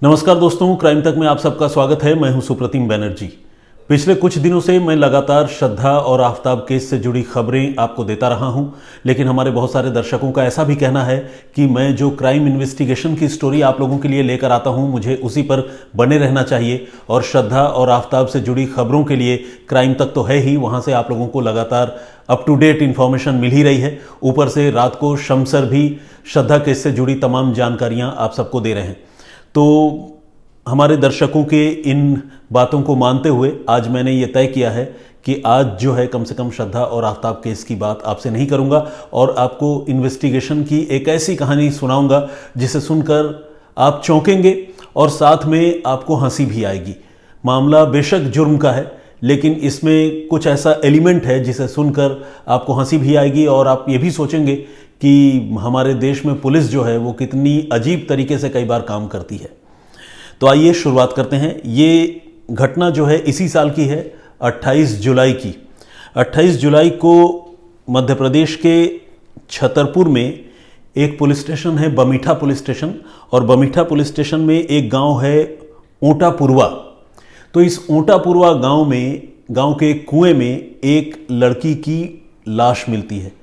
नमस्कार दोस्तों, क्राइम तक में आप सबका स्वागत है। मैं हूं सुप्रतिम बैनर्जी। पिछले कुछ दिनों से मैं लगातार श्रद्धा और आफताब केस से जुड़ी खबरें आपको देता रहा हूं, लेकिन हमारे बहुत सारे दर्शकों का ऐसा भी कहना है कि मैं जो क्राइम इन्वेस्टिगेशन की स्टोरी आप लोगों के लिए लेकर आता हूं, मुझे उसी पर बने रहना चाहिए। और श्रद्धा और आफताब से जुड़ी खबरों के लिए क्राइम तक तो है ही, वहां से आप लोगों को लगातार अप टू डेट इन्फॉर्मेशन मिल ही रही है। ऊपर से रात को शमसर भी श्रद्धा केस से जुड़ी तमाम जानकारियां आप सबको दे रहे हैं। तो हमारे दर्शकों के इन बातों को मानते हुए आज मैंने ये तय किया है कि आज जो है कम से कम श्रद्धा और आफताब केस की बात आपसे नहीं करूंगा और आपको इन्वेस्टिगेशन की एक ऐसी कहानी सुनाऊंगा जिसे सुनकर आप चौंकेंगे और साथ में आपको हंसी भी आएगी। मामला बेशक जुर्म का है, लेकिन इसमें कुछ ऐसा एलिमेंट है जिसे सुनकर आपको हंसी भी आएगी और आप ये भी सोचेंगे कि हमारे देश में पुलिस जो है वो कितनी अजीब तरीके से कई बार काम करती है। तो आइए शुरुआत करते हैं। ये घटना जो है इसी साल की है, 28 जुलाई की। 28 जुलाई को मध्य प्रदेश के छतरपुर में एक पुलिस स्टेशन है, बमीठा पुलिस स्टेशन, और बमीठा पुलिस स्टेशन में एक गांव है ओटापुरवा। तो इस ओटापुरवा गांव के कुएं में एक लड़की की लाश मिलती है।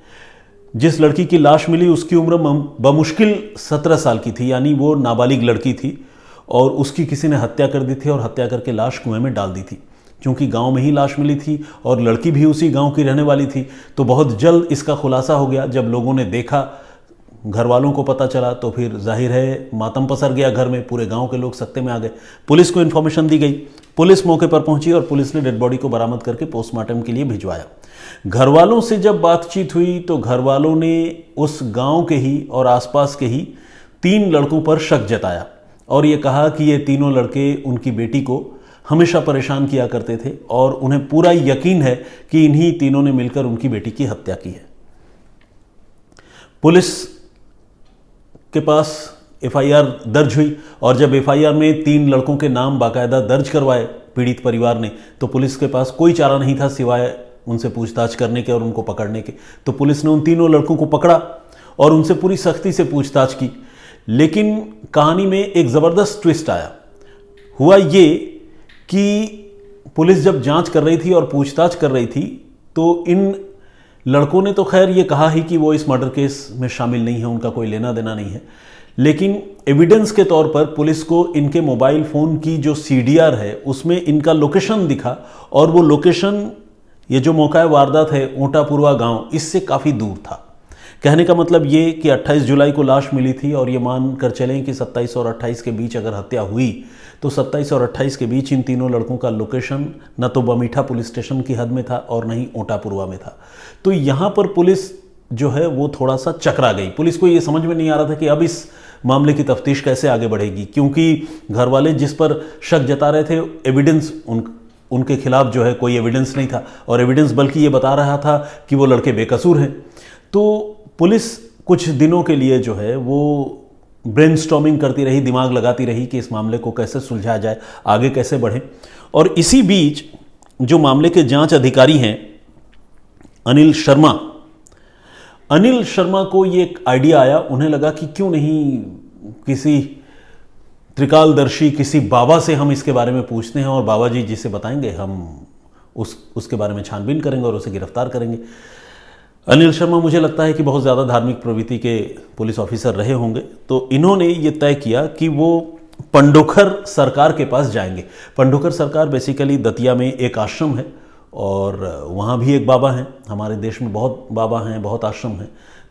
जिस लड़की की लाश मिली उसकी उम्र बमुश्किल 17 साल की थी, यानी वो नाबालिग लड़की थी और उसकी किसी ने हत्या कर दी थी और हत्या करके लाश कुएं में डाल दी थी। क्योंकि गांव में ही लाश मिली थी और लड़की भी उसी गांव की रहने वाली थी, तो बहुत जल्द इसका खुलासा हो गया। जब लोगों ने देखा, घर वालों को पता चला, तो फिर जाहिर है मातम पसर गया घर में। पूरे गांव के लोग सख्ते में आ गए। पुलिस को इन्फॉर्मेशन दी गई, पुलिस मौके पर पहुंची और पुलिस ने डेड बॉडी को बरामद करके पोस्टमार्टम के लिए भिजवाया। घर वालों से जब बातचीत हुई तो घर वालों ने उस गांव के ही और आसपास के ही 3 लड़कों पर शक जताया और ये कहा कि ये तीनों लड़के उनकी बेटी को हमेशा परेशान किया करते थे और उन्हें पूरा यकीन है कि इन्हीं तीनों ने मिलकर उनकी बेटी की हत्या की है। पुलिस के पास एफआईआर दर्ज हुई और जब एफआईआर में 3 लड़कों के नाम बाकायदा दर्ज करवाए पीड़ित परिवार ने, तो पुलिस के पास कोई चारा नहीं था सिवाय उनसे पूछताछ करने के और उनको पकड़ने के। तो पुलिस ने उन तीनों लड़कों को पकड़ा और उनसे पूरी सख्ती से पूछताछ की। लेकिन कहानी में एक ज़बरदस्त ट्विस्ट आया। हुआ ये कि पुलिस जब जांच कर रही थी और पूछताछ कर रही थी तो इन लड़कों ने तो खैर ये कहा ही कि वो इस मर्डर केस में शामिल नहीं है, उनका कोई लेना देना नहीं है। लेकिन एविडेंस के तौर पर पुलिस को इनके मोबाइल फ़ोन की जो सीडीआर है उसमें इनका लोकेशन दिखा और वो लोकेशन, ये जो मौका वारदात है ओटापुरवा गांव, इससे काफ़ी दूर था। कहने का मतलब ये कि 28 जुलाई को लाश मिली थी और ये मान कर चलें कि 27 और 28 के बीच अगर हत्या हुई तो 27 और 28 के बीच इन तीनों लड़कों का लोकेशन न तो बमीठा पुलिस स्टेशन की हद में था और न ही ओटापुरवा में था। तो यहाँ पर पुलिस जो है वो थोड़ा सा चकरा गई। पुलिस को ये समझ में नहीं आ रहा था कि अब इस मामले की तफ्तीश कैसे आगे बढ़ेगी, क्योंकि घर वाले जिस पर शक जता रहे थे, एविडेंस उनके खिलाफ जो है कोई एविडेंस नहीं था और एविडेंस बल्कि ये बता रहा था कि वो लड़के बेकसूर हैं। तो पुलिस कुछ दिनों के लिए जो है वो ब्रेनस्टॉर्मिंग करती रही, दिमाग लगाती रही कि इस मामले को कैसे सुलझाया जाए, आगे कैसे बढ़े। और इसी बीच जो मामले के जांच अधिकारी हैं अनिल शर्मा को ये एक आइडिया आया। उन्हें लगा कि क्यों नहीं किसी त्रिकालदर्शी, किसी बाबा से हम इसके बारे में पूछते हैं और बाबा जी जिसे बताएंगे हम उसके बारे में छानबीन करेंगे और उसे गिरफ्तार करेंगे। अनिल शर्मा मुझे लगता है कि बहुत ज़्यादा धार्मिक प्रवृत्ति के पुलिस ऑफिसर रहे होंगे, तो इन्होंने ये तय किया कि वो पंडोखर सरकार के पास जाएंगे। पंडोखर सरकार बेसिकली दतिया में एक आश्रम है और वहाँ भी एक बाबा हैं। हमारे देश में बहुत बाबा हैं, बहुत आश्रम हैं।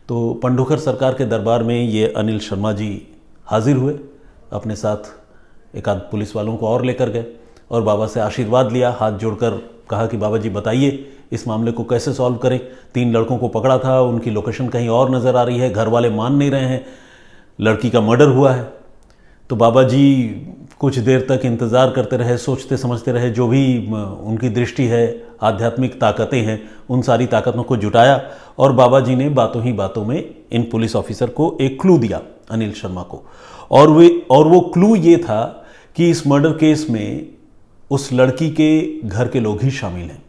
तो पंडोखर सरकार के दरबार में ये अनिल शर्मा जी हाजिर हुए, अपने साथ एक आध पुलिस वालों को और लेकर गए और बाबा से आशीर्वाद लिया। हाथ जोड़कर कहा कि बाबा जी बताइए इस मामले को कैसे सॉल्व करें। 3 लड़कों को पकड़ा था, उनकी लोकेशन कहीं और नज़र आ रही है, घर वाले मान नहीं रहे हैं, लड़की का मर्डर हुआ है। तो बाबा जी कुछ देर तक इंतज़ार करते रहे, सोचते समझते रहे। जो भी उनकी दृष्टि है, आध्यात्मिक ताकतें हैं, उन सारी ताकतों को जुटाया और बाबा जी ने बातों ही बातों में इन पुलिस ऑफिसर को एक क्लू दिया, अनिल शर्मा को। और वो क्लू ये था कि इस मर्डर केस में उस लड़की के घर के लोग ही शामिल हैं।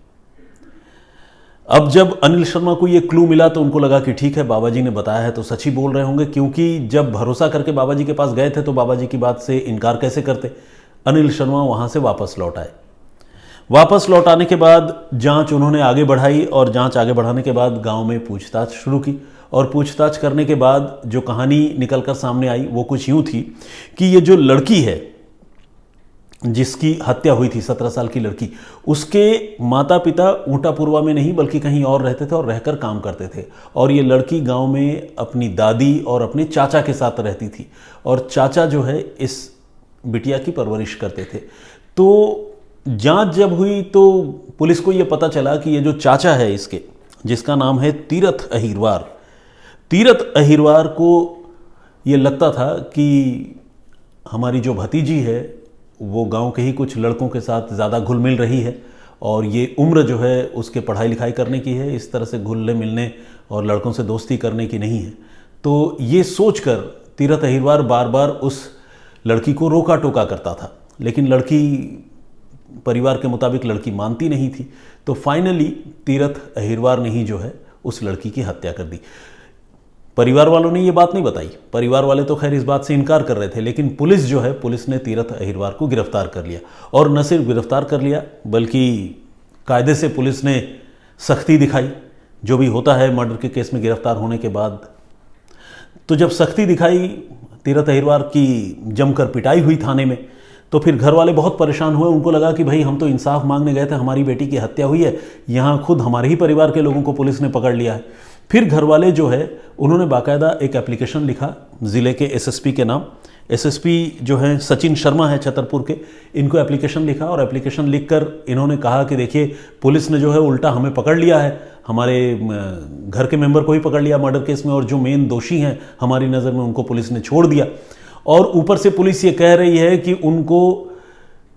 अब जब अनिल शर्मा को ये क्लू मिला तो उनको लगा कि ठीक है, बाबा जी ने बताया है तो सच ही बोल रहे होंगे, क्योंकि जब भरोसा करके बाबा जी के पास गए थे तो बाबा जी की बात से इनकार कैसे करते। अनिल शर्मा वहाँ से वापस लौट आए। वापस लौट आने के बाद जांच उन्होंने आगे बढ़ाई और जांच आगे बढ़ाने के बाद गांव में पूछताछ शुरू की। और पूछताछ करने के बाद जो कहानी निकलकर सामने आई वो कुछ यूँ थी कि ये जो लड़की है जिसकी हत्या हुई थी, 17 साल की लड़की, उसके माता पिता ऊंटापुरवा में नहीं बल्कि कहीं और रहते थे और रहकर काम करते थे। और ये लड़की गांव में अपनी दादी और अपने चाचा के साथ रहती थी और चाचा जो है इस बिटिया की परवरिश करते थे। तो जांच जब हुई तो पुलिस को ये पता चला कि ये जो चाचा है इसके, जिसका नाम है तीरथ अहिरवार, तीरथ अहिरवार को ये लगता था कि हमारी जो भतीजी है वो गांव के ही कुछ लड़कों के साथ ज़्यादा घुल मिल रही है और ये उम्र जो है उसके पढ़ाई लिखाई करने की है, इस तरह से घुलने मिलने और लड़कों से दोस्ती करने की नहीं है। तो ये सोचकर तीरथ अहिरवार बार बार उस लड़की को रोका टोका करता था, लेकिन लड़की, परिवार के मुताबिक लड़की मानती नहीं थी। तो फाइनली तीरथ अहिरवार ने ही जो है उस लड़की की हत्या कर दी। परिवार वालों ने ये बात नहीं बताई, परिवार वाले तो खैर इस बात से इनकार कर रहे थे, लेकिन पुलिस जो है, पुलिस ने तीरथ अहिरवार को गिरफ्तार कर लिया। और न सिर्फ गिरफ्तार कर लिया बल्कि कायदे से पुलिस ने सख्ती दिखाई, जो भी होता है मर्डर के केस में गिरफ्तार होने के बाद। तो जब सख्ती दिखाई, तीरथ अहिरवार की जमकर पिटाई हुई थाने में, तो फिर घर वाले बहुत परेशान हुए। उनको लगा कि भाई हम तो इंसाफ मांगने गए थे, हमारी बेटी की हत्या हुई है, यहाँ खुद हमारे ही परिवार के लोगों को पुलिस ने पकड़ लिया है। फिर घर वाले जो है उन्होंने बाकायदा एक एप्लीकेशन लिखा ज़िले के एसएसपी के नाम, एसएसपी जो हैं सचिन शर्मा है छतरपुर के, इनको एप्लीकेशन लिखा और एप्लीकेशन लिखकर इन्होंने कहा कि देखिए पुलिस ने जो है उल्टा हमें पकड़ लिया है, हमारे घर के मेंबर को ही पकड़ लिया मर्डर केस में और जो मेन दोषी हैं हमारी नज़र में उनको पुलिस ने छोड़ दिया। और ऊपर से पुलिस ये कह रही है कि उनको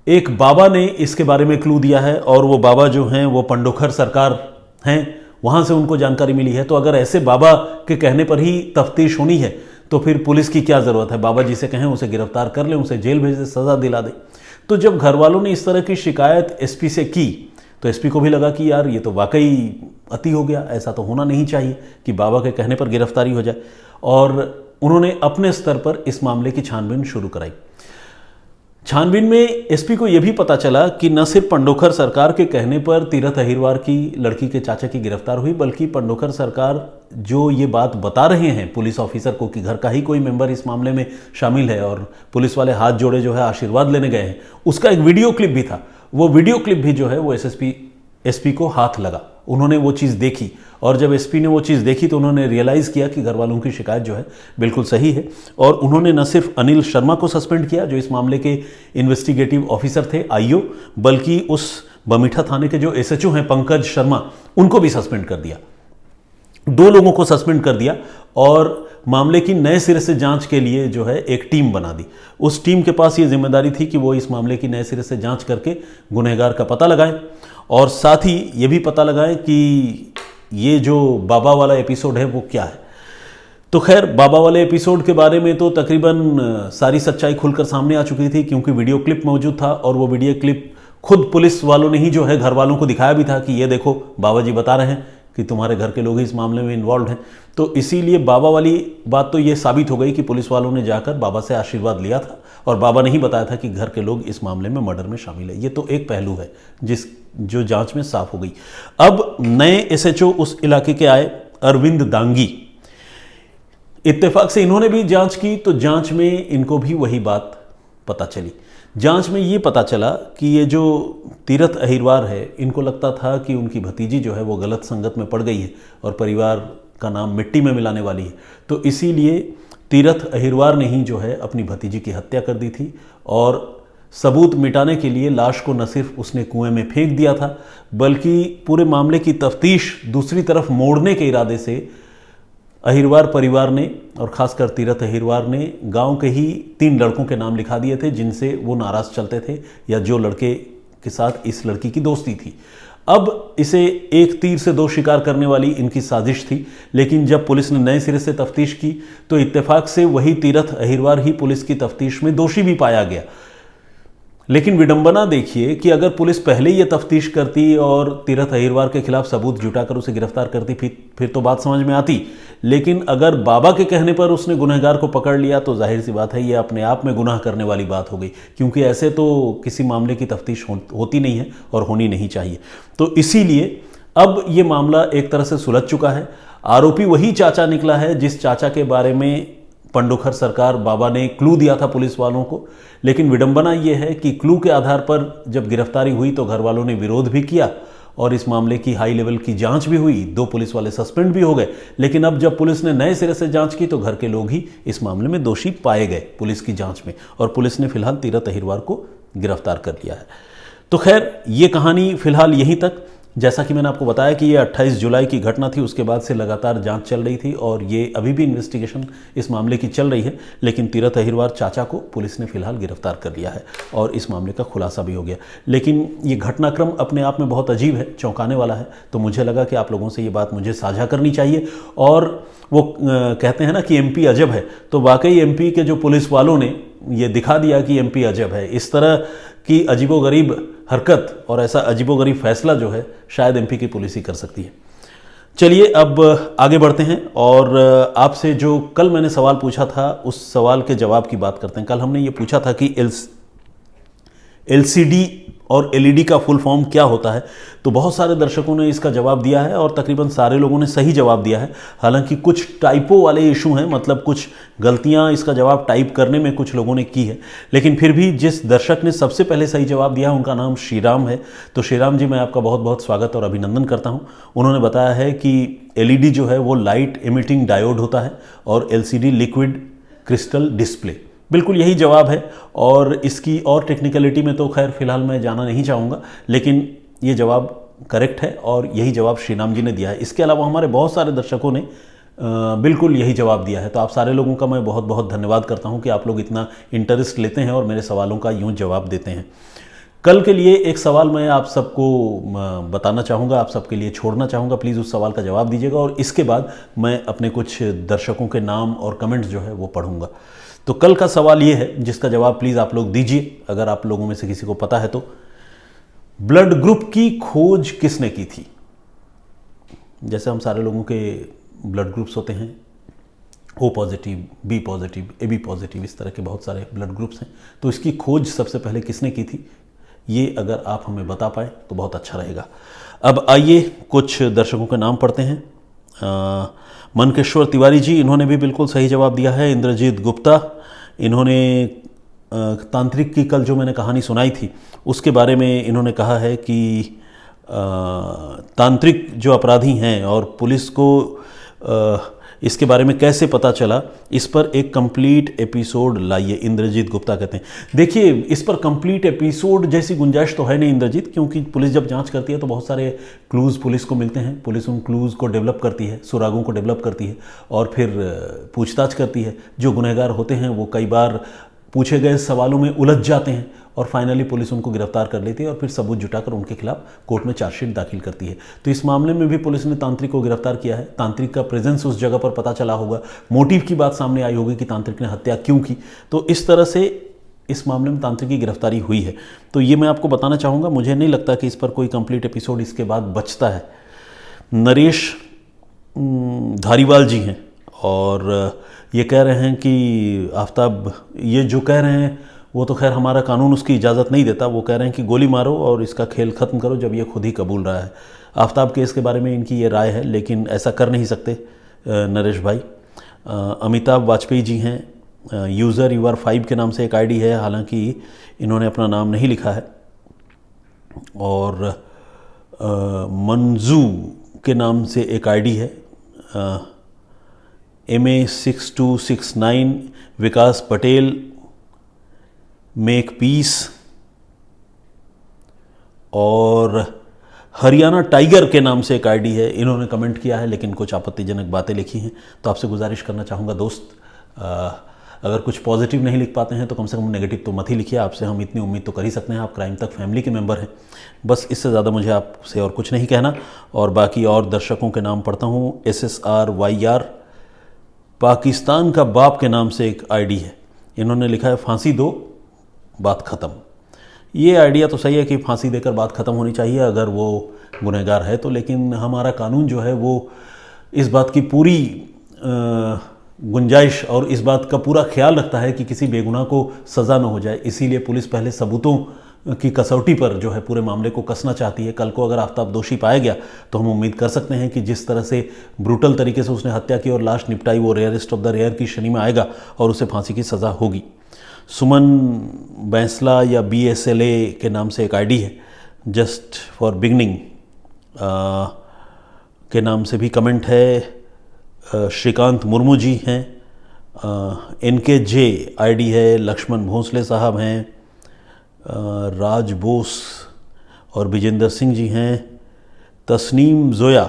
एक बाबा ने इसके बारे में क्लू दिया है और वो बाबा जो हैं वो पंडोखर सरकार हैं, वहाँ से उनको जानकारी मिली है। तो अगर ऐसे बाबा के कहने पर ही तफ्तीश होनी है तो फिर पुलिस की क्या ज़रूरत है, बाबा जी से कहें उसे गिरफ्तार कर लें, उसे जेल भेज दे, सज़ा दिला दे। तो जब घर वालों ने इस तरह की शिकायत एसपी से की तो एसपी को भी लगा कि यार ये तो वाकई अति हो गया, ऐसा तो होना नहीं चाहिए कि बाबा के कहने पर गिरफ्तारी हो जाए। और उन्होंने अपने स्तर पर इस मामले की छानबीन शुरू कराई। छानबीन में एसपी को यह भी पता चला कि न सिर्फ पंडोखर सरकार के कहने पर तीरथ अहिरवार की लड़की के चाचा की गिरफ्तार हुई, बल्कि पंडोखर सरकार जो ये बात बता रहे हैं पुलिस ऑफिसर को कि घर का ही कोई मेंबर इस मामले में शामिल है और पुलिस वाले हाथ जोड़े जो है आशीर्वाद लेने गए हैं, उसका एक वीडियो क्लिप भी था। वो वीडियो क्लिप भी जो है वो एसपी को हाथ लगा, उन्होंने वो चीज़ देखी और जब एसपी ने वो चीज़ देखी तो उन्होंने रियलाइज़ किया कि घर वालों की शिकायत जो है बिल्कुल सही है। और उन्होंने न सिर्फ अनिल शर्मा को सस्पेंड किया जो इस मामले के इन्वेस्टिगेटिव ऑफिसर थे, आईओ, बल्कि उस बमीठा थाने के जो एसएचओ हैं पंकज शर्मा, उनको भी सस्पेंड कर दिया। 2 लोगों को सस्पेंड कर दिया और मामले की नए सिरे से जांच के लिए जो है एक टीम बना दी। उस टीम के पास ये जिम्मेदारी थी कि वो इस मामले की नए सिरे से जांच करके गुनहगार का पता लगाएं और साथ ही ये भी पता लगाएं कि ये जो बाबा वाला एपिसोड है वो क्या है। तो खैर बाबा वाले एपिसोड के बारे में तो तकरीबन सारी सच्चाई खुलकर सामने आ चुकी थी, क्योंकि वीडियो क्लिप मौजूद था और वो वीडियो क्लिप खुद पुलिस वालों ने ही जो है घर वालों को दिखाया भी था कि ये देखो बाबा जी बता रहे हैं कि तुम्हारे घर के लोग ही इस मामले में इन्वॉल्व हैं। तो इसीलिए बाबा वाली बात तो ये साबित हो गई कि पुलिस वालों ने जाकर बाबा से आशीर्वाद लिया था और बाबा ने ही बताया था कि घर के लोग इस मामले में मर्डर में शामिल है। ये तो एक पहलू है जो जांच में साफ हो गई। अब नए एसएचओ उस इलाके के आए, अरविंद दांगी। इत्तेफाक से इन्होंने भी जांच की तो जांच में इनको भी वही बात पता चली। जांच में ये पता चला कि ये जो तीरथ अहिरवार है, इनको लगता था कि उनकी भतीजी जो है वो गलत संगत में पड़ गई है और परिवार का नाम मिट्टी में मिलाने वाली है। तो इसीलिए तीरथ अहिरवार ने ही जो है अपनी भतीजी की हत्या कर दी थी और सबूत मिटाने के लिए लाश को न सिर्फ उसने कुएं में फेंक दिया था, बल्कि पूरे मामले की तफ्तीश दूसरी तरफ मोड़ने के इरादे से अहिरवार परिवार ने और खासकर तीरथ अहिरवार ने गांव के ही 3 लड़कों के नाम लिखा दिए थे जिनसे वो नाराज चलते थे या जो लड़के के साथ इस लड़की की दोस्ती थी। अब इसे एक तीर से 2 शिकार करने वाली इनकी साजिश थी, लेकिन जब पुलिस ने नए सिरे से तफ्तीश की तो इत्तेफाक से वही तीरथ अहिरवार ही पुलिस की तफ्तीश में दोषी भी पाया गया। लेकिन विडंबना देखिए कि अगर पुलिस पहले ही ये तफ्तीश करती और तीरथ अहिरवार के खिलाफ सबूत जुटाकर उसे गिरफ्तार करती, फिर तो बात समझ में आती। लेकिन अगर बाबा के कहने पर उसने गुनहगार को पकड़ लिया तो जाहिर सी बात है ये अपने आप में गुनाह करने वाली बात हो गई, क्योंकि ऐसे तो किसी मामले की तफ्तीश होती नहीं है और होनी नहीं चाहिए। तो इसीलिए अब ये मामला एक तरह से सुलझ चुका है। आरोपी वही चाचा निकला है जिस चाचा के बारे में पंडोखर सरकार बाबा ने क्लू दिया था पुलिस वालों को। लेकिन विडंबना यह है कि क्लू के आधार पर जब गिरफ्तारी हुई तो घर वालों ने विरोध भी किया और इस मामले की हाई लेवल की जांच भी हुई, 2 पुलिस वाले सस्पेंड भी हो गए। लेकिन अब जब पुलिस ने नए सिरे से जांच की तो घर के लोग ही इस मामले में दोषी पाए गए पुलिस की जांच में, और पुलिस ने फिलहाल तीरथ अहिरवार को गिरफ्तार कर लिया है। तो खैर ये कहानी फिलहाल यहीं तक। जैसा कि मैंने आपको बताया कि ये 28 जुलाई की घटना थी, उसके बाद से लगातार जांच चल रही थी और ये अभी भी इन्वेस्टिगेशन इस मामले की चल रही है। लेकिन तीरथ अहिरवार चाचा को पुलिस ने फिलहाल गिरफ्तार कर लिया है और इस मामले का खुलासा भी हो गया। लेकिन ये घटनाक्रम अपने आप में बहुत अजीब है, चौंकाने वाला है। तो मुझे लगा कि आप लोगों से ये बात मुझे साझा करनी चाहिए। और वो कहते हैं ना कि एमपी अजब है, तो वाकई एमपी के जो पुलिस वालों ने ये दिखा दिया कि एमपी अजब है। इस तरह की अजीबोगरीब हरकत और ऐसा अजीबोगरीब फैसला जो है शायद एमपी की पुलिस ही कर सकती है। चलिए अब आगे बढ़ते हैं और आपसे जो कल मैंने सवाल पूछा था उस सवाल के जवाब की बात करते हैं। कल हमने ये पूछा था कि एलसीडी और एलईडी का फुल फॉर्म क्या होता है, तो बहुत सारे दर्शकों ने इसका जवाब दिया है और तकरीबन सारे लोगों ने सही जवाब दिया है। हालांकि कुछ टाइपो वाले इशू हैं, मतलब कुछ गलतियां इसका जवाब टाइप करने में कुछ लोगों ने की है। लेकिन फिर भी जिस दर्शक ने सबसे पहले सही जवाब दिया उनका नाम श्रीराम है। तो श्रीराम जी, मैं आपका बहुत बहुत स्वागत और अभिनंदन करता हूँ। उन्होंने बताया है कि एलईडी जो है वो लाइट एमिटिंग डायोड होता है और एलसीडी लिक्विड क्रिस्टल डिस्प्ले। बिल्कुल यही जवाब है और इसकी और टेक्निकलिटी में तो खैर फिलहाल मैं जाना नहीं चाहूँगा, लेकिन ये जवाब करेक्ट है और यही जवाब श्रीराम जी ने दिया है। इसके अलावा हमारे बहुत सारे दर्शकों ने बिल्कुल यही जवाब दिया है। तो आप सारे लोगों का मैं बहुत बहुत धन्यवाद करता हूँ कि आप लोग इतना इंटरेस्ट लेते हैं और मेरे सवालों का यूँ जवाब देते हैं। कल के लिए एक सवाल मैं आप सबको बताना चाहूँगा, आप सबके लिए छोड़ना चाहूँगा। प्लीज़ उस सवाल का जवाब दीजिएगा और इसके बाद मैं अपने कुछ दर्शकों के नाम और कमेंट्स जो है वो पढ़ूँगा। तो कल का सवाल ये है जिसका जवाब प्लीज़ आप लोग दीजिए, अगर आप लोगों में से किसी को पता है तो। ब्लड ग्रुप की खोज किसने की थी? जैसे हम सारे लोगों के ब्लड ग्रुप्स होते हैं, O positive, B positive, A B positive, इस तरह के बहुत सारे ब्लड ग्रुप्स हैं। तो इसकी खोज सबसे पहले किसने की थी, ये अगर आप हमें बता पाए तो बहुत अच्छा रहेगा। अब आइए कुछ दर्शकों के नाम पढ़ते हैं। मनकेश्वर तिवारी जी, इन्होंने भी बिल्कुल सही जवाब दिया है। इंद्रजीत गुप्ता, इन्होंने तांत्रिक की कल जो मैंने कहानी सुनाई थी उसके बारे में इन्होंने कहा है कि तांत्रिक जो अपराधी हैं और पुलिस को इसके बारे में कैसे पता चला, इस पर एक कंप्लीट एपिसोड लाइए, इंद्रजीत गुप्ता कहते हैं। देखिए, इस पर कंप्लीट एपिसोड जैसी गुंजाइश तो है नहीं इंद्रजीत, क्योंकि पुलिस जब जांच करती है तो बहुत सारे क्लूज़ पुलिस को मिलते हैं। पुलिस उन क्लूज़ को डेवलप करती है, सुरागों को डेवलप करती है और फिर पूछताछ करती है। जो गुनहगार होते हैं वो कई बार पूछे गए सवालों में उलझ जाते हैं और फाइनली पुलिस उनको गिरफ्तार कर लेती है और फिर सबूत जुटाकर उनके खिलाफ कोर्ट में चार्जशीट दाखिल करती है। तो इस मामले में भी पुलिस ने तांत्रिक को गिरफ्तार किया है। तांत्रिक का प्रेजेंस उस जगह पर पता चला होगा, मोटिव की बात सामने आई होगी कि तांत्रिक ने हत्या क्यों की। तो इस तरह से इस मामले में तांत्रिक की गिरफ्तारी हुई है। तो ये मैं आपको बताना चाहूँगा। मुझे नहीं लगता कि इस पर कोई कंप्लीट एपिसोड इसके बाद बचता है। नरेश धारीवाल जी हैं और ये कह रहे हैं कि आफ्ताब, ये जो कह रहे हैं वो तो खैर हमारा कानून उसकी इजाज़त नहीं देता। वो कह रहे हैं कि गोली मारो और इसका खेल ख़त्म करो जब ये खुद ही कबूल रहा है। आफ्ताब केस के बारे में इनकी ये राय है, लेकिन ऐसा कर नहीं सकते नरेश भाई। अमिताभ वाजपेयी जी हैं, यूज़र UR5 के नाम से एक आईडी है, हालांकि इन्होंने अपना नाम नहीं लिखा है। और मंजू के नाम से एक आईडी है, MA6269, विकास पटेल, मेक पीस, और हरियाणा टाइगर के नाम से एक आईडी है। इन्होंने कमेंट किया है लेकिन कुछ आपत्तिजनक बातें लिखी हैं। तो आपसे गुजारिश करना चाहूँगा दोस्त, अगर कुछ पॉजिटिव नहीं लिख पाते हैं तो कम से कम नेगेटिव तो मत ही लिखिए। आपसे हम इतनी उम्मीद तो कर ही सकते हैं, आप क्राइम तक फैमिली के मेंबर हैं। बस इससे ज़्यादा मुझे आपसे और कुछ नहीं कहना। और बाकी और दर्शकों के नाम पढ़ता हूँ। SSRYR, पाकिस्तान का बाप के नाम से एक आईडी है। इन्होंने लिखा है फांसी दो, बात ख़त्म। ये आइडिया तो सही है कि फांसी देकर बात ख़त्म होनी चाहिए अगर वो गुनहगार है तो, लेकिन हमारा कानून जो है वो इस बात की पूरी गुंजाइश और इस बात का पूरा ख्याल रखता है कि किसी बेगुनाह को सज़ा न हो जाए। इसीलिए पुलिस पहले सबूतों की कसौटी पर जो है पूरे मामले को कसना चाहती है। कल को अगर आफ्ताब दोषी पाया गया तो हम उम्मीद कर सकते हैं कि जिस तरह से ब्रूटल तरीके से उसने हत्या की और लाश निपटाई, वो रेयरेस्ट ऑफ द रेयर की श्रेणी में आएगा और उसे फांसी की सज़ा होगी। सुमन बैंसला या BSLA के नाम से एक आईडी है, जस्ट फॉर बिगनिंग के नाम से भी कमेंट है। श्रीकांत मुर्मू जी हैं, NKJ आईडी है, लक्ष्मण भोंसले साहब हैं, राज बोस और विजेंद्र सिंह जी हैं, तस्नीम जोया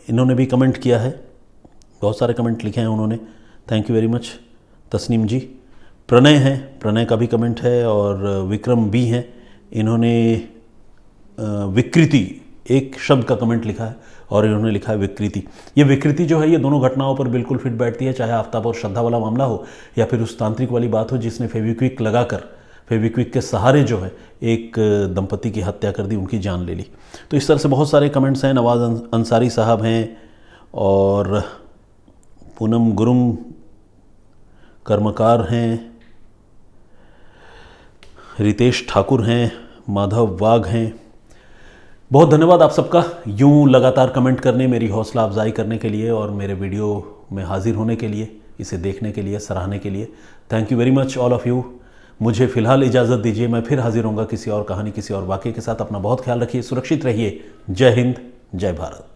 इन्होंने भी कमेंट किया है, बहुत सारे कमेंट लिखे हैं उन्होंने, thank you very much Tasneem ji. Pranay हैं, प्रणय का भी कमेंट है, और विक्रम भी हैं, इन्होंने विकृति एक शब्द का कमेंट लिखा है और इन्होंने लिखा है विकृति। ये विकृति जो है ये दोनों घटनाओं पर बिल्कुल फिट बैठती है, चाहे आफ्ताब और श्रद्धा वाला मामला हो या फिर उस तांत्रिक वाली बात हो जिसने फेविक्विक लगाकर, फेविक्विक के सहारे जो है एक दंपति की हत्या कर दी, उनकी जान ले ली। तो इस तरह से बहुत सारे कमेंट्स हैं। नवाज़ अंसारी साहब हैं और पूनम गुरुंग कर्मकार हैं, रितेश ठाकुर हैं, माधव वाघ हैं। बहुत धन्यवाद आप सबका यूं लगातार कमेंट करने, मेरी हौसला अफजाई करने के लिए और मेरे वीडियो में हाजिर होने के लिए, इसे देखने के लिए, सराहने के लिए। Thank you very much all of you. मुझे फ़िलहाल इजाज़त दीजिए, मैं फिर हाजिर होऊंगा किसी और कहानी, किसी और वाक़ये के साथ। अपना बहुत ख्याल रखिए, सुरक्षित रहिए। जय हिंद, जय भारत।